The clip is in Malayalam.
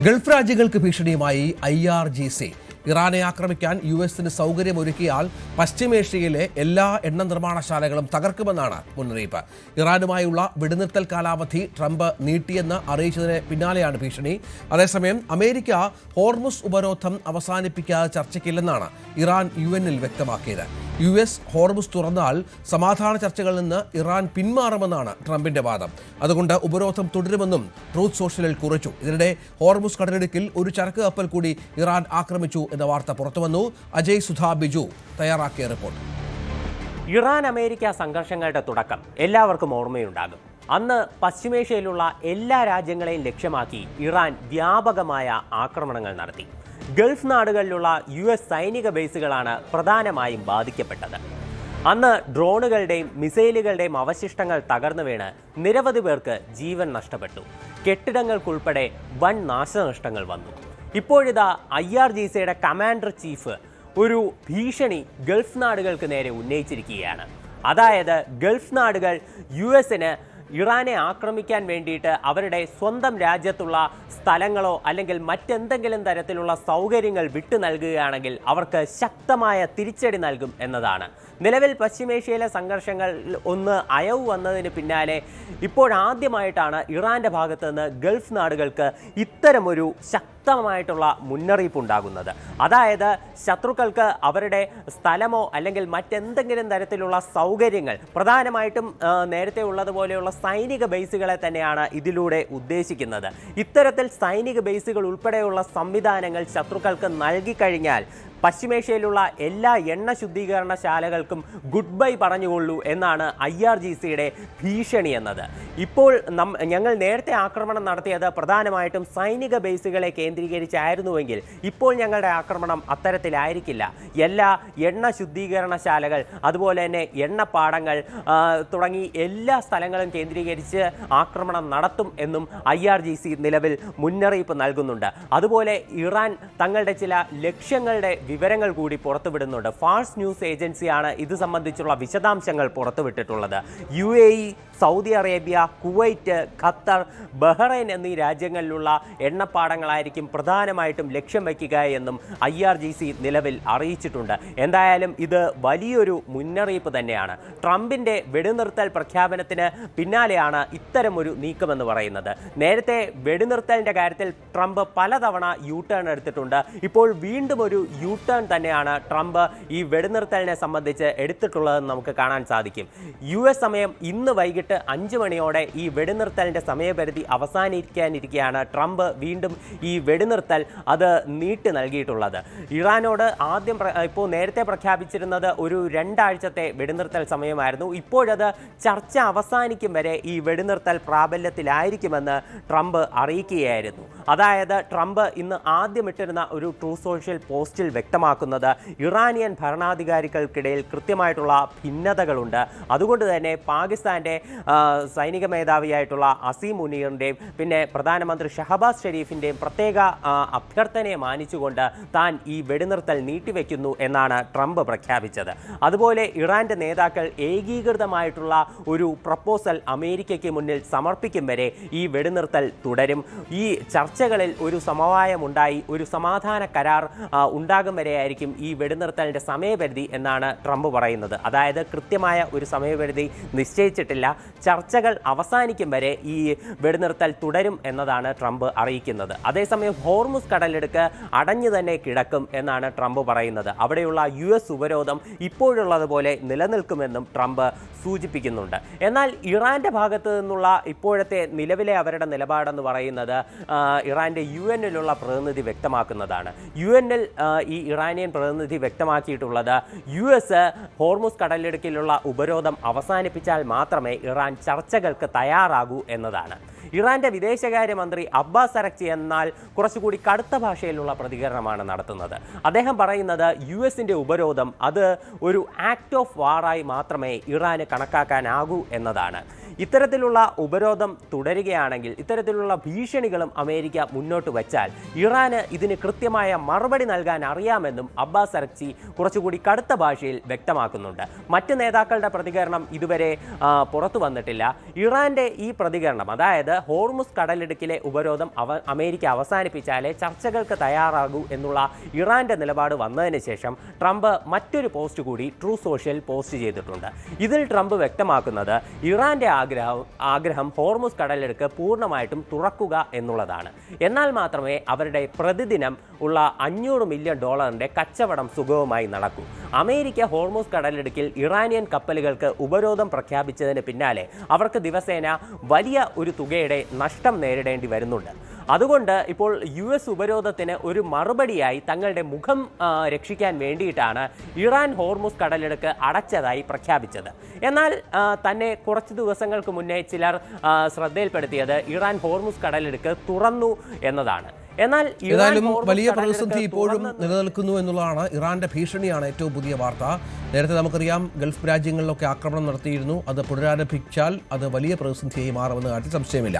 ഗൾഫ് രാജ്യങ്ങൾക്ക് ഭീഷണിയുമായി IRGC ഇറാനെ ആക്രമിക്കാൻ US-ന് സൗകര്യമൊരുക്കിയാൽ പശ്ചിമേഷ്യയിലെ എല്ലാ എണ്ണ നിർമ്മാണശാലകളും തകർക്കുമെന്നാണ് മുന്നറിയിപ്പ്. ഇറാനുമായുള്ള വെടിനിർത്തൽ കാലാവധി ട്രംപ് നീട്ടിയെന്ന് അറിയിച്ചതിന് പിന്നാലെയാണ് ഭീഷണി. അതേസമയം അമേരിക്ക ഹോർമുസ് ഉപരോധം അവസാനിപ്പിക്കാതെ ചർച്ചയ്ക്കില്ലെന്നാണ് ഇറാൻ UN-ൽ വ്യക്തമാക്കിയത്. US ഹോർമുസ് തുറന്നാൽ സമാധാന ചർച്ചകളിൽ നിന്ന് ഇറാൻ പിന്മാറുമെന്നാണ് ട്രംപിന്റെ വാദം. അതുകൊണ്ട് ഉപരോധം തുടരുമെന്നും ട്രൂത്ത് സോഷ്യലിൽ കുറിച്ചു. ഇതിനിടെ ഹോർമുസ് കടലിടുക്കിൽ ഒരു ചരക്ക് കപ്പൽ കൂടി ഇറാൻ ആക്രമിച്ചു എന്ന വാർത്ത പുറത്തുവന്നു. അജയ് സുധാ ബിജു തയ്യാറാക്കിയ റിപ്പോർട്ട്. ഇറാൻ അമേരിക്ക സംഘർഷങ്ങളുടെ തുടക്കം എല്ലാവർക്കും ഓർമ്മയുണ്ടാകും. അന്ന് പശ്ചിമേഷ്യയിലുള്ള എല്ലാ രാജ്യങ്ങളെയും ലക്ഷ്യമാക്കി ഇറാൻ വ്യാപകമായ ആക്രമണങ്ങൾ നടത്തി. ഗൾഫ് നാടുകളിലുള്ള US സൈനിക ബേസുകളാണ് പ്രധാനമായും ബാധിക്കപ്പെട്ടത്. അന്ന് ഡ്രോണുകളുടെയും മിസൈലുകളുടെയും അവശിഷ്ടങ്ങൾ തകർന്നു വീണ് നിരവധി പേർക്ക് ജീവൻ നഷ്ടപ്പെട്ടു. കെട്ടിടങ്ങൾക്കുൾപ്പെടെ വൻ നാശനഷ്ടങ്ങൾ വന്നു. ഇപ്പോഴിതാ IRGCയുടെ കമാൻഡർ ചീഫ് ഒരു ഭീഷണി ഗൾഫ് നാടുകൾക്ക് നേരെ ഉന്നയിച്ചിരിക്കുകയാണ്. അതായത് ഗൾഫ് നാടുകൾ US-ന് ഇറാനെ ആക്രമിക്കാൻ വേണ്ടിയിട്ട് അവരുടെ സ്വന്തം രാജ്യത്തുള്ള സ്ഥലങ്ങളോ അല്ലെങ്കിൽ മറ്റെന്തെങ്കിലും തരത്തിലുള്ള സൗകര്യങ്ങൾ വിട്ടു നൽകുകയാണെങ്കിൽ അവർക്ക് ശക്തമായ തിരിച്ചടി നൽകും എന്നതാണ്. നിലവിൽ പശ്ചിമേഷ്യയിലെ സംഘർഷങ്ങൾ ഒന്ന് അയവ് വന്നതിന് പിന്നാലെ ഇപ്പോഴാദ്യമായിട്ടാണ് ഇറാന്റെ ഭാഗത്ത് നിന്ന് ഗൾഫ് നാടുകൾക്ക് ഇത്തരമൊരു ശക്തമായിട്ടുള്ള മുന്നറിയിപ്പ് ഉണ്ടാകുന്നത്. അതായത് ശത്രുക്കൾക്ക് അവരുടെ സ്ഥലമോ അല്ലെങ്കിൽ മറ്റെന്തെങ്കിലും തരത്തിലുള്ള സൗകര്യങ്ങൾ, പ്രധാനമായിട്ടും നേരത്തെ ഉള്ളതുപോലെയുള്ള സൈനിക ബേസുകളെ തന്നെയാണ് ഇതിലൂടെ ഉദ്ദേശിക്കുന്നത്. ഇത്തരത്തിൽ സൈനിക ബേസുകൾ ഉൾപ്പെടെയുള്ള സംവിധാനങ്ങൾ ശത്രുക്കൾക്ക് നൽകിക്കഴിഞ്ഞാൽ പശ്ചിമേഷ്യയിലുള്ള എല്ലാ എണ്ണ ശുദ്ധീകരണശാലകൾക്കും ഗുഡ് ബൈ പറഞ്ഞുകൊള്ളൂ എന്നാണ് IRGCയുടെ ഭീഷണി എന്നത്. ഇപ്പോൾ ഞങ്ങൾ നേരത്തെ ആക്രമണം നടത്തിയത് പ്രധാനമായിട്ടും സൈനിക ബേസുകളെ കേന്ദ്രീകരിച്ചായിരുന്നുവെങ്കിൽ ഇപ്പോൾ ഞങ്ങളുടെ ആക്രമണം അത്തരത്തിലായിരിക്കില്ല. എല്ലാ എണ്ണ ശുദ്ധീകരണശാലകൾ, അതുപോലെ തന്നെ എണ്ണപ്പാടങ്ങൾ തുടങ്ങി എല്ലാ സ്ഥലങ്ങളും കേന്ദ്രീകരിച്ച് ആക്രമണം നടത്തും എന്നും IRGC നിലവിൽ മുന്നറിയിപ്പ് നൽകുന്നുണ്ട്. അതുപോലെ ഇറാൻ തങ്ങളുടെ ചില ലക്ഷ്യങ്ങളുടെ വിവരങ്ങൾ കൂടി പുറത്തുവിടുന്നുണ്ട്. ഫാഴ്സ് ന്യൂസ് ഏജൻസിയാണ് ഇത് സംബന്ധിച്ചുള്ള വിശദാംശങ്ങൾ പുറത്തുവിട്ടിട്ടുള്ളത്. UAE, Saudi Arabia, Kuwait, Qatar, Bahrain എന്നീ രാജ്യങ്ങളിലുള്ള എണ്ണപ്പാടങ്ങളായിരിക്കും പ്രധാനമായിട്ടും ലക്ഷ്യം വയ്ക്കുക എന്നും IRGC നിലവിൽ അറിയിച്ചിട്ടുണ്ട്. എന്തായാലും ഇത് വലിയൊരു മുന്നറിയിപ്പ് തന്നെയാണ്. ട്രംപിന്റെ വെടിനിർത്തൽ പ്രഖ്യാപനത്തിന് പിന്നാലെയാണ് ഇത്തരമൊരു നീക്കമെന്ന് പറയുന്നത്. നേരത്തെ വെടിനിർത്തലിന്റെ കാര്യത്തിൽ ട്രംപ് പലതവണ U-ടേൺ എടുത്തിട്ടുണ്ട്. ഇപ്പോൾ വീണ്ടും ഒരു U-ടേൺ തന്നെയാണ് ട്രംപ് ഈ വെടിനിർത്തലിനെ സംബന്ധിച്ച് എടുത്തിട്ടുള്ളതെന്ന് നമുക്ക് കാണാൻ സാധിക്കും. US സമയം ഇന്ന് വൈകിട്ട് 5 മണിയോടെ ഈ വെടിനിർത്തലിന്റെ സമയപരിധി അവസാനിക്കാനിരിക്കെയാണ് ട്രംപ് വീണ്ടും ഈ വെടിനിർത്തൽ അത് നീട്ടി നൽകിയിട്ടുള്ളത്. ഇറാനോട് ഇപ്പോൾ നേരത്തെ പ്രഖ്യാപിച്ചിരുന്നത് ഒരു 2 ആഴ്ചത്തെ വെടിനിർത്തൽ സമയമായിരുന്നു. ഇപ്പോഴത് ചർച്ച അവസാനിക്കും വരെ ഈ വെടിനിർത്തൽ പ്രാബല്യത്തിലായിരിക്കുമെന്ന് ട്രംപ് അറിയിക്കുകയായിരുന്നു. അതായത് ട്രംപ് ഇന്ന് ആദ്യം ഇട്ടിരുന്ന ഒരു ട്രൂത്ത് സോഷ്യൽ പോസ്റ്റിൽ വ്യക്തമാക്കുന്നത് ഇറാനിയൻ ഭരണാധികാരികൾക്കിടയിൽ കൃത്യമായിട്ടുള്ള ഭിന്നതകളുണ്ട്. അതുകൊണ്ട് തന്നെ പാകിസ്ഥാന്റെ സൈനിക മേധാവിയായിട്ടുള്ള അസീം മുനീറിൻ്റെയും പിന്നെ പ്രധാനമന്ത്രി ഷഹബാസ് ഷെരീഫിൻ്റെയും പ്രത്യേക അഭ്യർത്ഥനയെ മാനിച്ചുകൊണ്ട് താൻ ഈ വെടിനിർത്തൽ നീട്ടിവെക്കുന്നു എന്നാണ് ട്രംപ് പ്രഖ്യാപിച്ചത്. അതുപോലെ ഇറാന്റെ നേതാക്കൾ ഏകീകൃതമായിട്ടുള്ള ഒരു പ്രപ്പോസൽ അമേരിക്കയ്ക്ക് മുന്നിൽ സമർപ്പിക്കും വരെ ഈ വെടിനിർത്തൽ തുടരും. ഈ ചർച്ചകളിൽ ഒരു സമവായമുണ്ടായി ഒരു സമാധാന കരാർ ഉണ്ടാകും വരെയായിരിക്കും ഈ വെടിനിർത്തലിൻ്റെ സമയപരിധി എന്നാണ് ട്രംപ് പറയുന്നത്. അതായത് കൃത്യമായ ഒരു സമയപരിധി നിശ്ചയിച്ചിട്ടില്ല. ചർച്ചകൾ അവസാനിക്കും വരെ ഈ വെടിനിർത്തൽ തുടരും എന്നതാണ് ട്രംപ് അറിയിക്കുന്നത്. അതേസമയം ഹോർമുസ് കടലിടുക്ക് അടഞ്ഞു തന്നെ കിടക്കും എന്നാണ് ട്രംപ് പറയുന്നത്. അവിടെയുള്ള US ഉപരോധം ഇപ്പോഴുള്ളതുപോലെ നിലനിൽക്കുമെന്നും ട്രംപ് സൂചിപ്പിക്കുന്നുണ്ട്. എന്നാൽ ഇറാന്റെ ഭാഗത്ത് നിന്നുള്ള ഇപ്പോഴത്തെ നിലവിലെ അവരുടെ നിലപാടെന്ന് പറയുന്നത് ഇറാന്റെ UN-ലുള്ള പ്രതിനിധി വ്യക്തമാക്കുന്നതാണ്. UN-ൽ ഈ ഇറാനിയൻ പ്രതിനിധി വ്യക്തമാക്കിയിട്ടുള്ളത് US ഹോർമുസ് കടലിടുക്കിലുള്ള ഉപരോധം അവസാനിപ്പിച്ചാൽ മാത്രമേ ഇറാൻ ചർച്ചകൾക്ക് തയ്യാറാകൂ എന്നതാണ്. ഇറാന്റെ വിദേശകാര്യമന്ത്രി അബ്ബാസ് അരക്ചി എന്നാൽ കുറച്ചുകൂടി കടുത്ത ഭാഷയിലുള്ള പ്രതികരണമാണ് നടത്തുന്നത്. അദ്ദേഹം പറയുന്നത് US-ന്റെ ഉപരോധം അത് ഒരു ആക്ട് ഓഫ് വാറായി മാത്രമേ ഇറാന് കണക്കാക്കാനാകൂ എന്നതാണ്. ഇത്തരത്തിലുള്ള ഉപരോധം തുടരുകയാണെങ്കിൽ, ഇത്തരത്തിലുള്ള ഭീഷണികളും അമേരിക്ക മുന്നോട്ട് വച്ചാൽ ഇറാന് ഇതിന് കൃത്യമായ മറുപടി നൽകാൻ അറിയാമെന്നും അബ്ബാസ് അരക്ചി കുറച്ചുകൂടി കടുത്ത ഭാഷയിൽ വ്യക്തമാക്കുന്നുണ്ട്. മറ്റ് നേതാക്കളുടെ പ്രതികരണം ഇതുവരെ പുറത്തു വന്നിട്ടില്ല. ഇറാന്റെ ഈ പ്രതികരണം, അതായത് ഹോർമുസ് കടലിടുക്കിലെ ഉപരോധം അമേരിക്ക അവസാനിപ്പിച്ചാലേ ചർച്ചകൾക്ക് തയ്യാറാകൂ എന്നുള്ള ഇറാന്റെ നിലപാട് വന്നതിന് ശേഷം ട്രംപ് മറ്റൊരു പോസ്റ്റ് കൂടി ട്രൂ സോഷ്യൽ പോസ്റ്റ് ചെയ്തിട്ടുണ്ട്. ഇതിൽ ട്രംപ് വ്യക്തമാക്കുന്നത് ഇറാന്റെ ആഗ്രഹം ഹോർമുസ് കടലിടുക്ക് പൂർണ്ണമായിട്ടും തുറക്കുക എന്നുള്ളതാണ്. എന്നാൽ മാത്രമേ അവരുടെ പ്രതിദിനം ഉള്ള $500 മില്യൺ കച്ചവടം സുഗമമായി നടക്കൂ. അമേരിക്ക ഹോർമുസ് കടലിടുക്കിൽ ഇറാനിയൻ കപ്പലുകൾക്ക് ഉപരോധം പ്രഖ്യാപിച്ചതിന് പിന്നാലെ അവർക്ക് ദിവസേന വലിയ ഒരു തുകയുടെ നഷ്ടം നേരിടേണ്ടി വരുന്നുണ്ട്. അതുകൊണ്ട് ഇപ്പോൾ US ഉപരോധത്തിന് ഒരു മറുപടിയായി തങ്ങളുടെ മുഖം രക്ഷിക്കാൻ വേണ്ടിയിട്ടാണ് ഇറാൻ ഹോർമുസ് കടലിടുക്ക് അടച്ചതായി പ്രഖ്യാപിച്ചത്. എന്നാൽ തന്നെ കുറച്ച് ദിവസങ്ങൾക്ക് മുന്നേ ചിലർ ശ്രദ്ധയിൽപ്പെടുത്തിയത് ഇറാൻ ഹോർമുസ് കടലിടുക്ക് തുറന്നു എന്നതാണ്. എന്നാൽ ഏതായാലും വലിയ പ്രതിസന്ധി ഇപ്പോഴും നിലനിൽക്കുന്നു എന്നുള്ളതാണ്. ഇറാന്റെ ഭീഷണിയാണ് ഏറ്റവും പുതിയ വാർത്ത. നേരത്തെ നമുക്കറിയാം ഗൾഫ് രാജ്യങ്ങളിലൊക്കെ ആക്രമണം നടത്തിയിരുന്നു. അത് പുനരാരംഭിച്ചാൽ അത് വലിയ പ്രതിസന്ധിയായി മാറുമെന്ന് കാര്യത്തിൽ സംശയമില്ല.